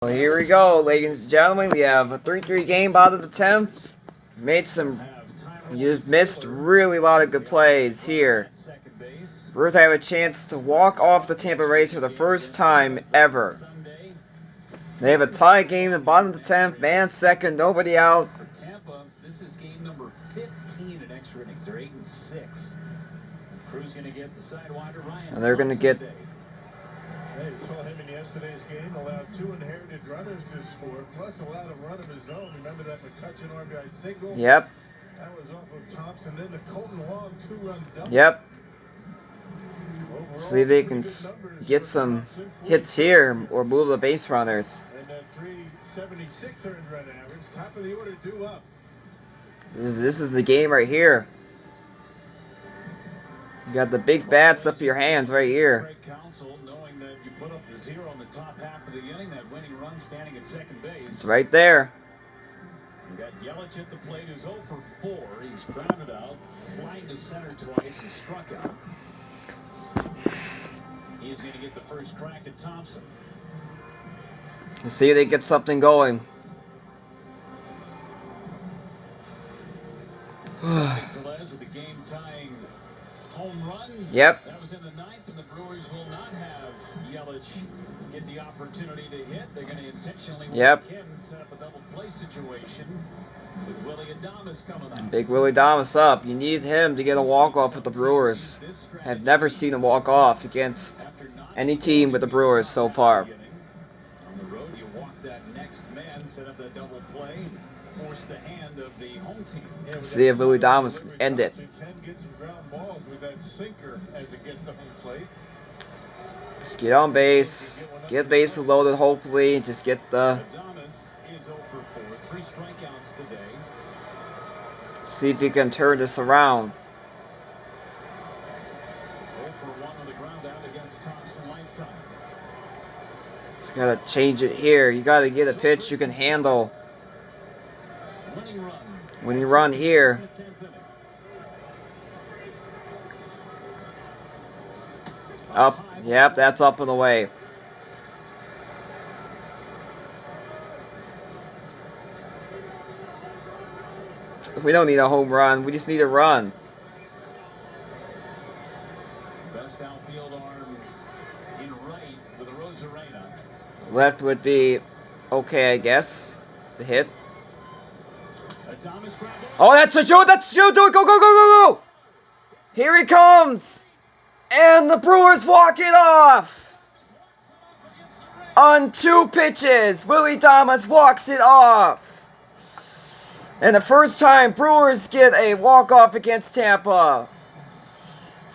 Well, here we go, ladies and gentlemen. We have a 3-3 game out of the 10th. You missed really a lot of good plays here. Brewers have a chance to walk off the Tampa Bay for the first time ever. They have a tie game in the bottom of the 10th, man second, nobody out. For Tampa, this is game number 15 in extra innings. They're 8-6. Crew's going to get the sidewinder Ryan. And they're going to get. Hey, saw him in yesterday's game, allowed 2 inherited runners to score, plus allowed a run of his own. Remember that McCutcheon RBI single? Yep. That was off of Thompson. Then the Colton Wong 2-run double. Yep. Overall, See if they can get some hits here or move the base runners. And that 376 earned run average, top of the order, due up. This is the game right here. You got the big bats up your hands right here. Knowing that you put up the 0 in the top half of the inning, that winning run standing at second base. It's right there. You got Yelich at the plate, who's 0 for 4. He's grounded out, flying to center twice, and struck out. He's going to get the first crack at Thompson. Let's see if they get something going. Tellez with the game-tying home run. Yep. That was in the 9th, and the Brewers will not have Yelich get the opportunity to hit. They're going to intentionally walk him and set up a double play situation with Willy coming up. Big Willy up. You need him to get a walk-off with the Brewers. I've never seen him walk off against any team with the Brewers so far. On the road, you walk that next man, set up that double play, force the hand of the home team. See if Willy can end it. Just get on base, get bases loaded, hopefully, just get the... See if you can turn this around. Just gotta change it here. You gotta get a pitch you can handle. When you run here. Up. Yep, that's up and away. We don't need a home run. We just need a run. Best outfield arm in right with a Rosarena. Left would be okay, I guess, to hit. Oh, that's a shoot! That's a shoot! Do it! Go, go, go, go, go! Here he comes! And the Brewers walk it off! On 2 pitches, Willy walks it off! And the first time Brewers get a walk-off against Tampa.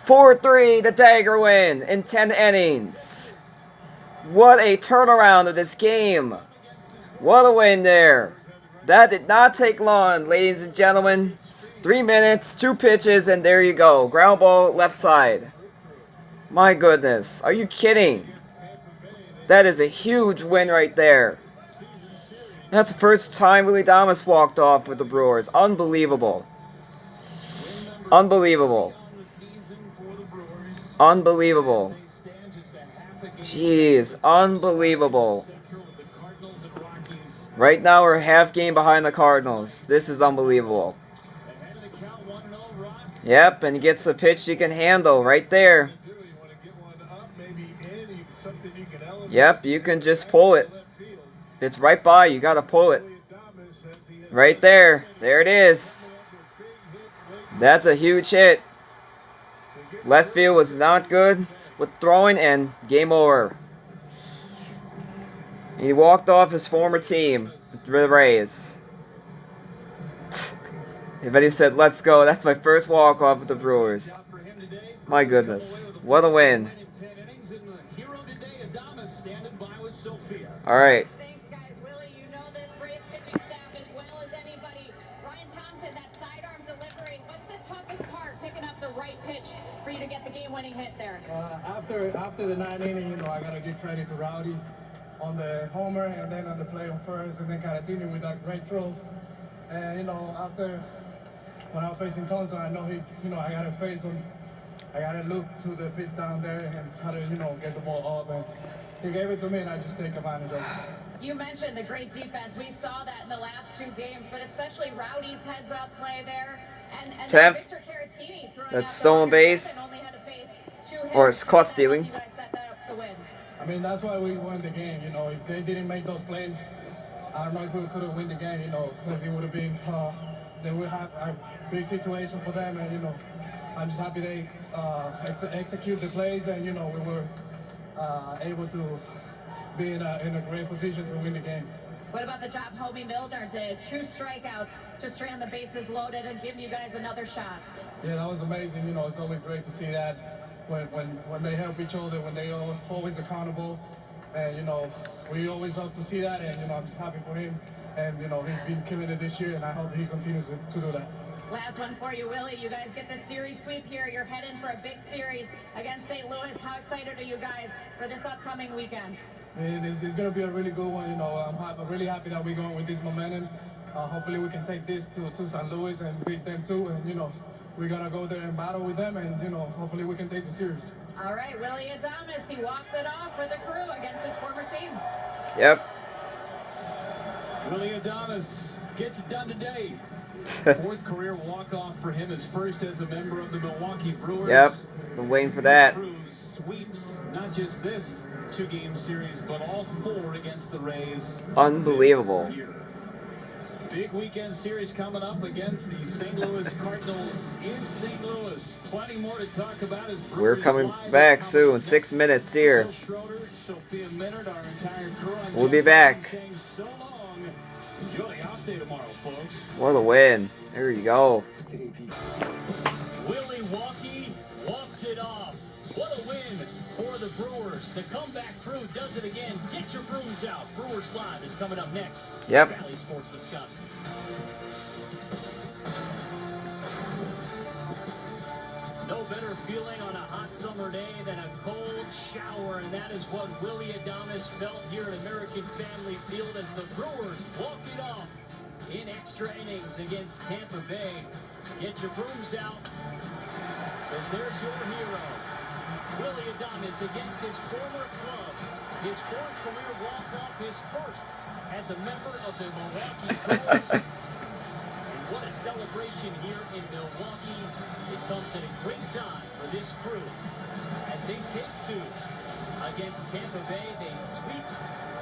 4-3, the Dagger win in 10 innings. What a turnaround of this game. What a win there. That did not take long, ladies and gentlemen. 3 minutes, 2 pitches, and there you go. Ground ball, left side. My goodness, are you kidding? That is a huge win right there. That's the first time Willy walked off with the Brewers. Unbelievable. Unbelievable. Unbelievable. Jeez, unbelievable. Right now we're half game behind the Cardinals. This is unbelievable. Yep, and he gets the pitch he can handle right there. Yep, you can just pull it. It's right by, you gotta pull it. Right there. There it is. That's a huge hit. Left field was not good with throwing, and game over. He walked off his former team, the Rays. Everybody said, let's go. That's my first walk-off with the Brewers. My goodness. What a win. Alright. Thanks, guys. Willie, you know this Rays pitching staff as well as anybody. Ryan Thompson, that sidearm delivery. What's the toughest part, picking up the right pitch for you to get the game-winning hit there? After the 9th inning, I got to give credit to Rowdy on the homer and then on the play on first, and then Caratini with that great throw. And, after, when I was facing Thompson, I know I got to face him. I got to look to the pitch down there and try to, get the ball up. And he gave it to me, and I just take advantage of it. You mentioned the great defense. We saw that in the last 2 games, but especially Rowdy's heads-up play there. And Tenth. Victor Caratini throwing That's out stolen the base. only had to face 2 hitters. Or it's caught That stealing. helped you guys set that up the win. I mean, that's why we won the game. You know, if they didn't make those plays, I don't know if we could have won the game. You know, because it would have been they would have a big situation for them, and you know, I'm just happy they execute the plays, and you know, we were able to be in a great position to win the game. What about the job Hobie Milner did? 2 strikeouts to strand the bases loaded and give you guys another shot. Yeah, that was amazing. You know, it's always great to see that when they help each other, when they are always accountable. And, you know, we always love to see that. And, you know, I'm just happy for him. And, you know, he's been killing it this year, and I hope he continues to do that. Last one for you, Willie. You guys get the series sweep here. You're heading for a big series against St. Louis. How excited are you guys for this upcoming weekend? It's going to be a really good one. You know, I'm really happy that we're going with this momentum. Hopefully we can take this to St. Louis and beat them too. And, you know, we're going to go there and battle with them. And, you know, hopefully we can take the series. All right, Willy Adames, he walks it off for the Crew against his former team. Yep. Willy Adames gets it done today. 4th career walk-off for him, his first as a member of the Milwaukee Brewers. Yep. Been waiting for that. The Crew sweeps not just this 2-game series, but all 4 against the Rays. Unbelievable. this year. Big weekend series coming up against the St. Louis Cardinals in St. Louis. Plenty more to talk about as Brewers We're coming Live back is soon. coming 6 next. minutes here. Bill Schroeder, Sophia Minard, our entire crew. I'm We'll be Jeff back. saying so long. Enjoy the off day tomorrow, folks. What a win. There you go. Willy Walkie walks it off. What a win for the Brewers. The comeback crew does it again. Get your brooms out. Brewers Live is coming up next. Yep. Valley Sports Wisconsin. No better feeling on a hot summer day than a cold shower, and that is what Willy Adames felt here at American Family Field as the Brewers walked it off in extra innings against Tampa Bay. Get your brooms out, because there's your hero. Willy Adames against his former club. His 4th career walk-off, his first as a member of the Milwaukee Brewers. And what a celebration here in Milwaukee. It comes at a great time for this crew. As they take 2 against Tampa Bay, they sweep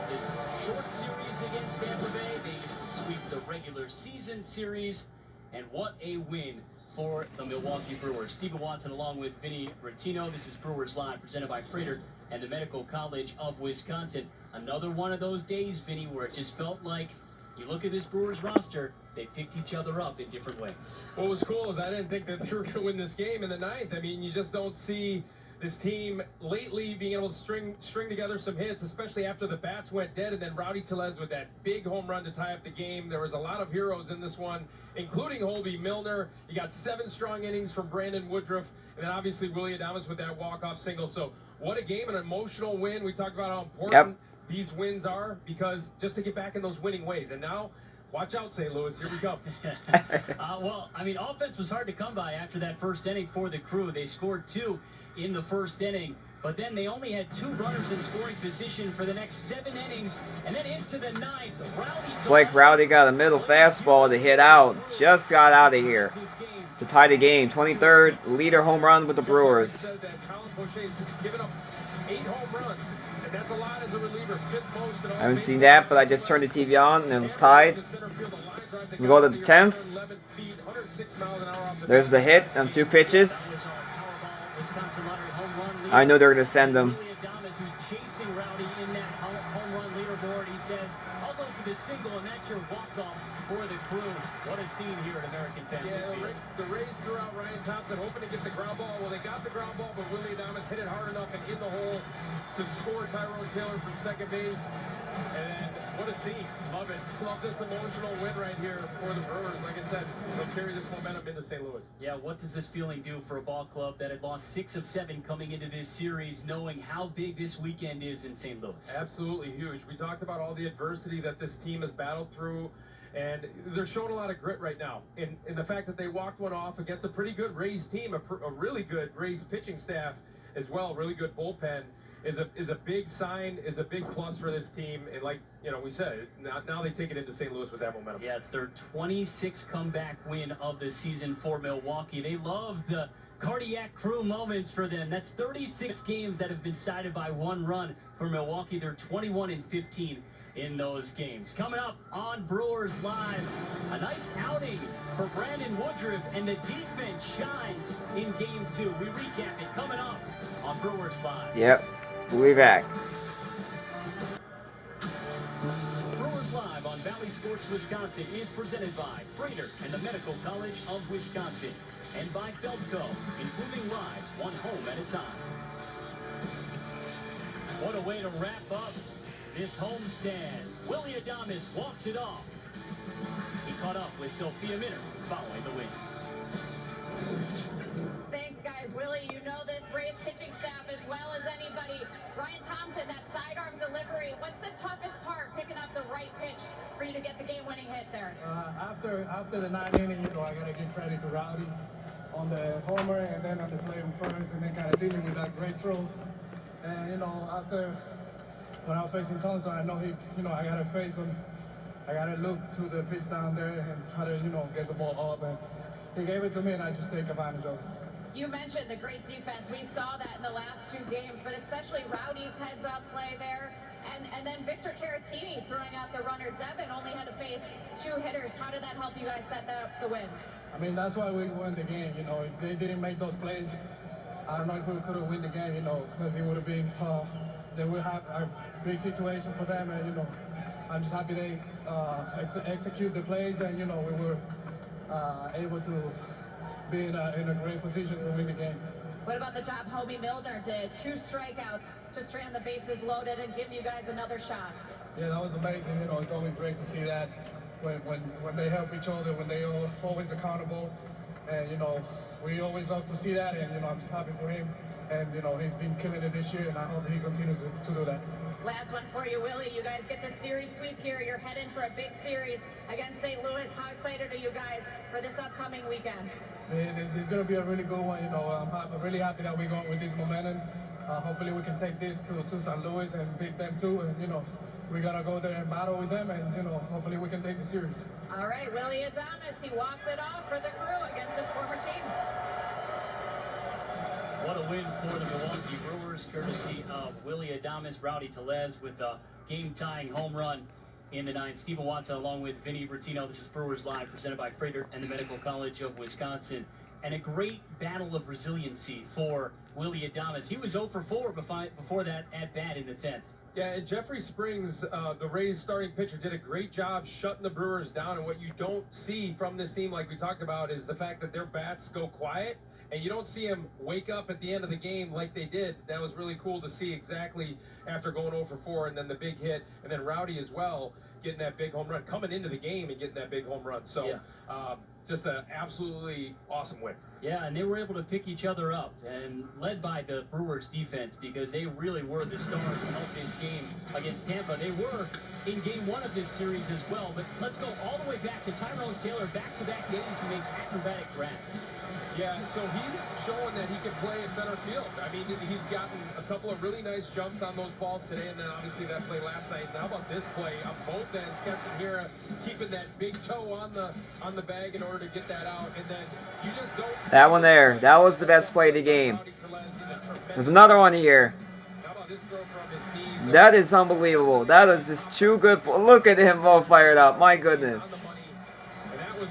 this short series against Tampa Bay. They sweep the regular season series. And what a win for the Milwaukee Brewers. Stephen Watson along with Vinny Rottino. This is Brewers Live, presented by Freighter and the Medical College of Wisconsin. Another one of those days, Vinny, where it just felt like you look at this Brewers roster, they picked each other up in different ways. What was cool is I didn't think that they were going to win this game in the 9th. I mean, you just don't see this team lately being able to string together some hits, especially after the bats went dead, and then Rowdy Tellez with that big home run to tie up the game. There was a lot of heroes in this one, including Hobie Milner. You got 7 strong innings from Brandon Woodruff, and then obviously Willy Adames with that walk-off single. So what a game, an emotional win. We talked about how important these wins are, because just to get back in those winning ways. And now, watch out, St. Louis. Here we go. Well, I mean, offense was hard to come by after that first inning for the Crew. They scored 2 in the first inning, but then they only had 2 runners in scoring position for the next 7 innings, and then into the 9th. Rowdy It's like Rowdy got a middle fastball to hit out. Just got out of here to tie the game. 23rd leader home run with the Brewers. Given up 8 home runs, and that's a lot as a reliever. 5th most in all. I haven't seen that, but I just turned the TV on and it was tied. We go to the 10th. There's the hit on 2 pitches. I know they're going to send them. Willy Adames, who's chasing Rowdy in that home run leaderboard, he says, I'll go for the single, and that's your walk-off for the Crew. What a scene here at American Family Field. The Rays threw out Ryan Thompson, hoping to get the ground ball. Well, they got the ground ball, but Willy Adames hit it hard enough and in the hole to score Tyrone Taylor from second base. And what a scene. Love it. Love this emotional win right here for the Brewers. Like I said, they'll carry this momentum into St. Louis. Yeah, what does this feeling do for a ball club that had lost 6 of 7 coming into this series, knowing how big this weekend is in St. Louis? Absolutely huge. We talked about all the adversity that this team has battled through, and they're showing a lot of grit right now. In the fact that they walked one off against a pretty good Rays team, a really good Rays pitching staff as well, really good bullpen. is a big sign, is a big plus for this team. And like we said, now they take it into St. Louis with that momentum. Yeah, it's their 26th comeback win of the season for Milwaukee. They love the cardiac crew moments for them. That's 36 games that have been decided by one run for Milwaukee. They're 21-15 in those games. Coming up on Brewers Live, a nice outing for Brandon Woodruff, and the defense shines in Game 2. We recap it coming up on Brewers Live. Yep, we'll be back. Brewers Live on Valley Sports Wisconsin is presented by Freighter and the Medical College of Wisconsin, and by Feldco, improving lives one home at a time. What a way to wrap up this homestand. Willy Adames walks it off. He caught up with Sophia Minner following the win. Thanks, guys. Willie, you know this Rays pitching staff as well as anybody. Ryan Thompson, that sidearm delivery. What's the toughest part, picking up the right pitch for you to get the game-winning hit there? After the 9th inning, I got to give credit to Rowdy on the homer, and then on the play on first, and then kind of dealing with that great throw. And after when I was facing Thompson, I know I got to face him. I got to look to the pitch down there and try to, get the ball up. And he gave it to me, and I just take advantage of it. You mentioned the great defense. We saw that in the last 2 games, but especially Rowdy's heads-up play there. And then Victor Caratini throwing out the runner. Devin only had to face 2 hitters. How did that help you guys set the win? I mean, that's why we won the game. If they didn't make those plays, I don't know if we could have won the game, because it would have been, they would have a big situation for them. And, I'm just happy they execute the plays, and, we were able to be in a great position to win the game. What about the job Hobie Milner did? 2 strikeouts to strand the bases loaded and give you guys another shot. Yeah, that was amazing. It's always great to see that when they help each other, when they are always accountable. And, we always love to see that. And, I'm just happy for him. And, he's been killing it this year, and I hope he continues to do that. Last one for you, Willie. You guys get the series sweep here. You're heading for a big series against St. Louis. How excited are you guys for this upcoming weekend? Man, this is going to be a really good one. I'm really happy that we're going with this momentum. Hopefully we can take this to St. Louis and beat them too. And, we're going to go there and battle with them. And, hopefully we can take the series. All right, Willy Adames, he walks it off for the crew against his former team. What a win for the Milwaukee Brewers, courtesy of Willy Adames. Rowdy Tellez with a game-tying home run in the 9th. Stephen Watson along with Vinny Bertino. This is Brewers Live, presented by Freighter and the Medical College of Wisconsin. And a great battle of resiliency for Willy Adames. He was 0 for 4 before that at-bat in the 10th. Yeah, and Jeffrey Springs, the Rays starting pitcher, did a great job shutting the Brewers down. And what you don't see from this team, like we talked about, is the fact that their bats go quiet. And you don't see him wake up at the end of the game like they did. That was really cool to see, exactly after going 0 for 4, and then the big hit, and then Rowdy as well getting that big home run, coming into the game and getting that big home run. So yeah. Just an absolutely awesome win. Yeah, and they were able to pick each other up, and led by the Brewers defense, because they really were the stars to help this game against Tampa. They were in Game 1 of this series as well. But let's go all the way back to Tyrone Taylor, back-to-back days he makes acrobatic grabs. Yeah, so he's showing that he can play a center field. I mean, he's gotten a couple of really nice jumps on those balls today, and then obviously that play last night. Now about this play on both ends, Keston keeping that big toe on the bag in order to get that out, and then you just don't see that one there. That was the best play of the game. There's another one here. How about this throw from his knees? That is unbelievable. That is just too good. Look at him all fired up. My goodness. And that was,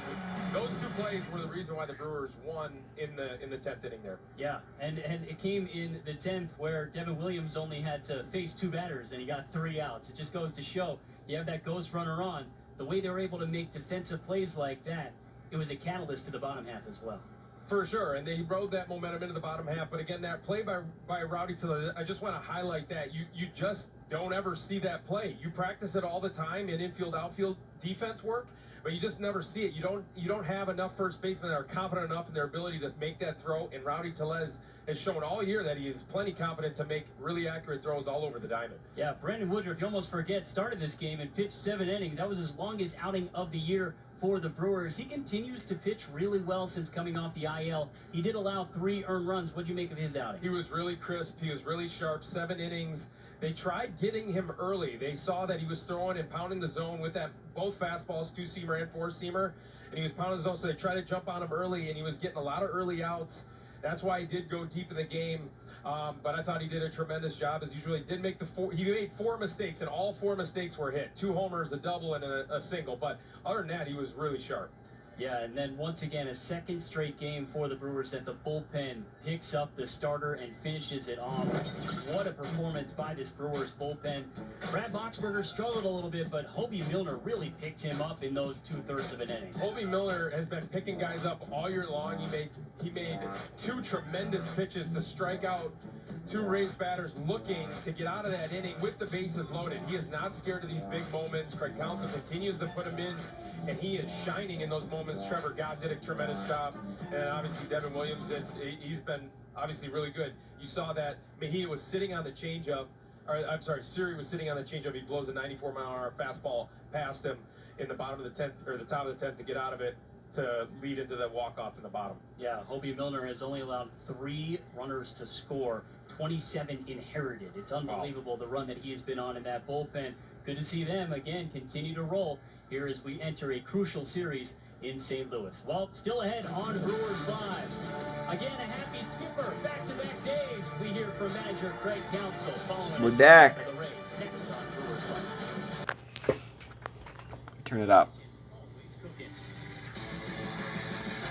those 2 plays were the reason why the Brewers won in the 10th inning there. Yeah, and it came in the 10th where Devin Williams only had to face 2 batters and he got 3 outs. It just goes to show you have that ghost runner on. The way they're able to make defensive plays like that, it was a catalyst to the bottom half as well. For sure, and they rode that momentum into the bottom half. But again, that play by Rowdy Tellez, I just want to highlight that. You just don't ever see that play. You practice it all the time in infield, outfield defense work, but you just never see it. You don't have enough first basemen that are confident enough in their ability to make that throw. And Rowdy Tellez has shown all year that he is plenty confident to make really accurate throws all over the diamond. Yeah, Brandon Woodruff, you almost forget, started this game and pitched 7 innings. That was his longest outing of the year for the Brewers. He continues to pitch really well since coming off the IL. He did allow 3 earned runs. What'd you make of his outing? He was really crisp. He was really sharp. 7 innings. They tried getting him early. They saw that he was throwing and pounding the zone with that both fastballs, 2-seamer and 4-seamer, and he was pounding the zone, so they tried to jump on him early, and he was getting a lot of early outs. That's why he did go deep in the game, but I thought he did a tremendous job as usual. He did make he made 4 mistakes, and all 4 mistakes were hit. 2 homers, a double, and a single, but other than that, he was really sharp. Yeah, and then once again, a second straight game for the Brewers that the bullpen picks up the starter and finishes it off. What a performance by this Brewers bullpen. Brad Boxberger struggled a little bit, but Hobie Milner really picked him up in those 2/3 of an inning. Hobie Milner has been picking guys up all year long. He made 2 tremendous pitches to strike out 2 Rays batters looking to get out of that inning with the bases loaded. He is not scared of these big moments. Craig Counsell continues to put him in, and he is shining in those moments. Trevor Gott did a tremendous job, and obviously Devin Williams, he's been obviously really good. You saw that Mejia was sitting on the changeup, or I'm sorry, Siri was sitting on the changeup. He blows a 94-mile-an-hour fastball past him in the bottom of the 10th, or the top of the 10th, to get out of it to lead into the walk-off in the bottom. Yeah, Hobie Milner has only allowed 3 runners to score, 27 inherited. It's unbelievable the run that he has been on in that bullpen. Good to see them, again, continue to roll here as we enter a crucial series in St. Louis. Well, still ahead on Brewers Live. Again, a happy skipper, back-to-back days. We hear from manager Craig Counsell following We're back. the Rays. Next on Brewers Live. Turn it up.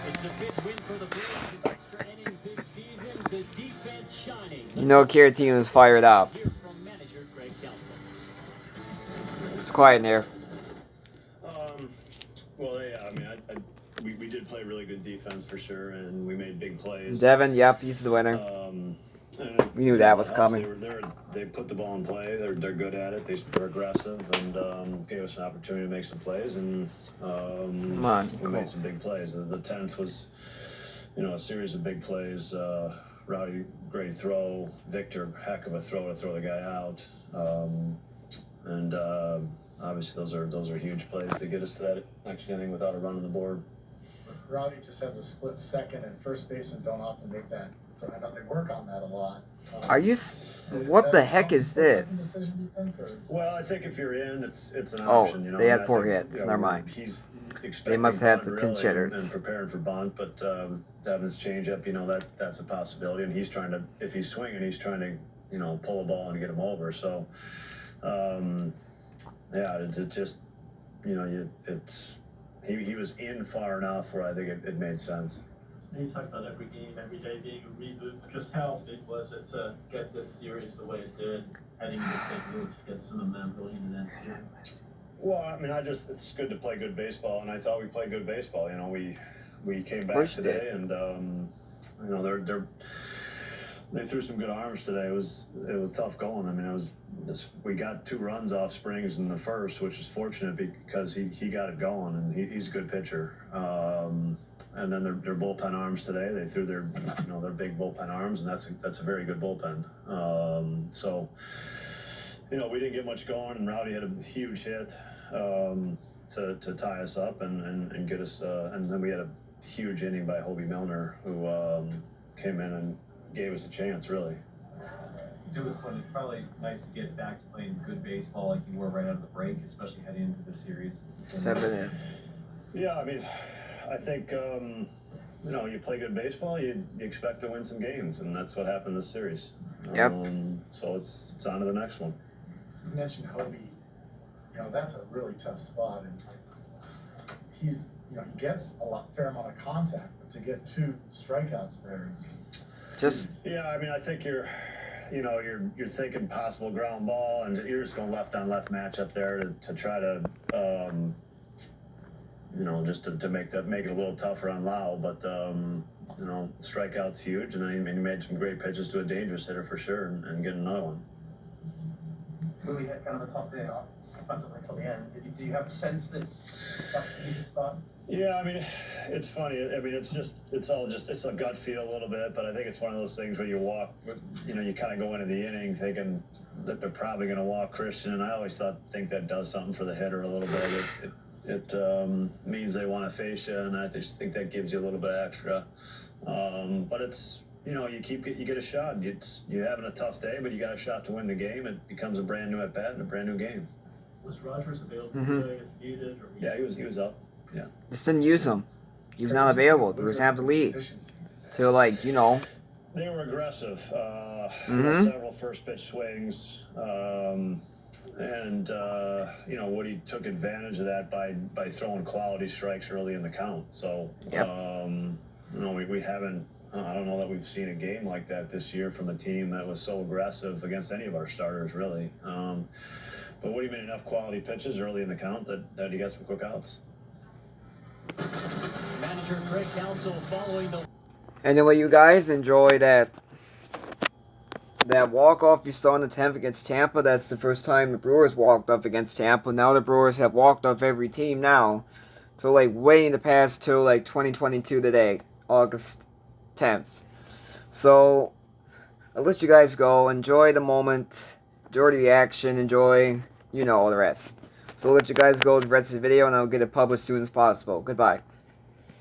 It's the 5th win for the Brewers. Extra innings this season. The defense shining. You know Caratini was fired up. Hear from manager Craig Counsell. It's quiet in there. Well, yeah, I mean, we did play really good defense for sure, and we made big plays. Devin, yep, he's the winner. We knew that was coming. They put the ball in play. They're good at it. They're aggressive, and gave us an opportunity to make some plays, and Come on, we made some big plays. The 10th was, a series of big plays. Rowdy, great throw. Victor, heck of a throw to throw the guy out. Obviously, those are huge plays to get us to that next inning without a run on the board. Rowdy just has a split second, and first basemen don't often make that. I know they work on that a lot. Are you? What the heck is this? Decision, do you think, or? Well, I think if you're in, it's an Oh, option. they had and I 4 think, hits. Never mind. He's They expecting must have bunt the really, pinch hitters. and preparing for bunt, but Devin's changeup, that's a possibility, and he's trying to, if he's swinging, he's trying to, pull a ball and get him over. So, yeah, it just, he was in far enough where I think it made sense. You talk about every game, every day being a reboot. Just how big was it to get this series the way it did, heading into St. Louis to get some momentum going into next year? Well, I mean, it's good to play good baseball, and I thought we played good baseball. We came back Course today, did. and they threw some good arms today. It was tough going. I mean, we got 2 runs off Springs in the first, which is fortunate because he got it going, and he's a good pitcher. And then their bullpen arms today, they threw their big bullpen arms, and that's a very good bullpen. So, we didn't get much going, and Rowdy had a huge hit to tie us up and get us. And then we had a huge inning by Hobie Milner, who came in and gave us a chance, really. To his point, it's probably nice to get back to playing good baseball like you were right out of the break, especially heading into the series. 7 hits. Yeah, I mean, I think you play good baseball, you expect to win some games, and that's what happened this series. Yep. So it's on to the next one. You mentioned Hobie. That's a really tough spot, and he's he gets fair amount of contact, but to get 2 strikeouts there is Just Yeah, I mean, I think you're thinking possible ground ball, and you're just going left on left match up there to try to just to make it a little tougher on Lau. But strikeout's huge, and then he made some great pitches to a dangerous hitter for sure, and getting another one. Willie had kind of a tough day off offensively until the end. Do you have a sense that that's the easy spot? Yeah, I mean, it's funny. I mean, it's a gut feel a little bit, but I think it's one of those things where you walk, you kind of go into the inning thinking that they're probably going to walk Christian, and I always think that does something for the hitter a little bit. it means they want to face you, and I just think that gives you a little bit extra. But it's, you know, you get a shot. You're having a tough day, but you got a shot to win the game. It becomes a brand new at bat and a brand new game. Was Rogers available today if needed? Or Yeah, he was up. Yeah. Just didn't use him. He was not available. The Brewers have the lead. So, like, you know. They were aggressive. Several first pitch swings. And you know, Woody took advantage of that by throwing quality strikes early in the count. So, yep. You know, we haven't, I don't know that we've seen a game like that this year from a team that was so aggressive against any of our starters, really. But Woody made enough quality pitches early in the count that he got some quick outs. Manager Craig Counsell following the... Anyway, you guys enjoy that walk-off you saw in the 10th against Tampa. That's the first time the Brewers walked off against Tampa. Now the Brewers have walked off every team now. So, like, way in the past till, like, 2022 today, August 10th. So, I'll let you guys go. Enjoy the moment. Enjoy the action. Enjoy, you know, all the rest. So I'll let you guys go with the rest of the video, and I'll get it published as soon as possible. Goodbye.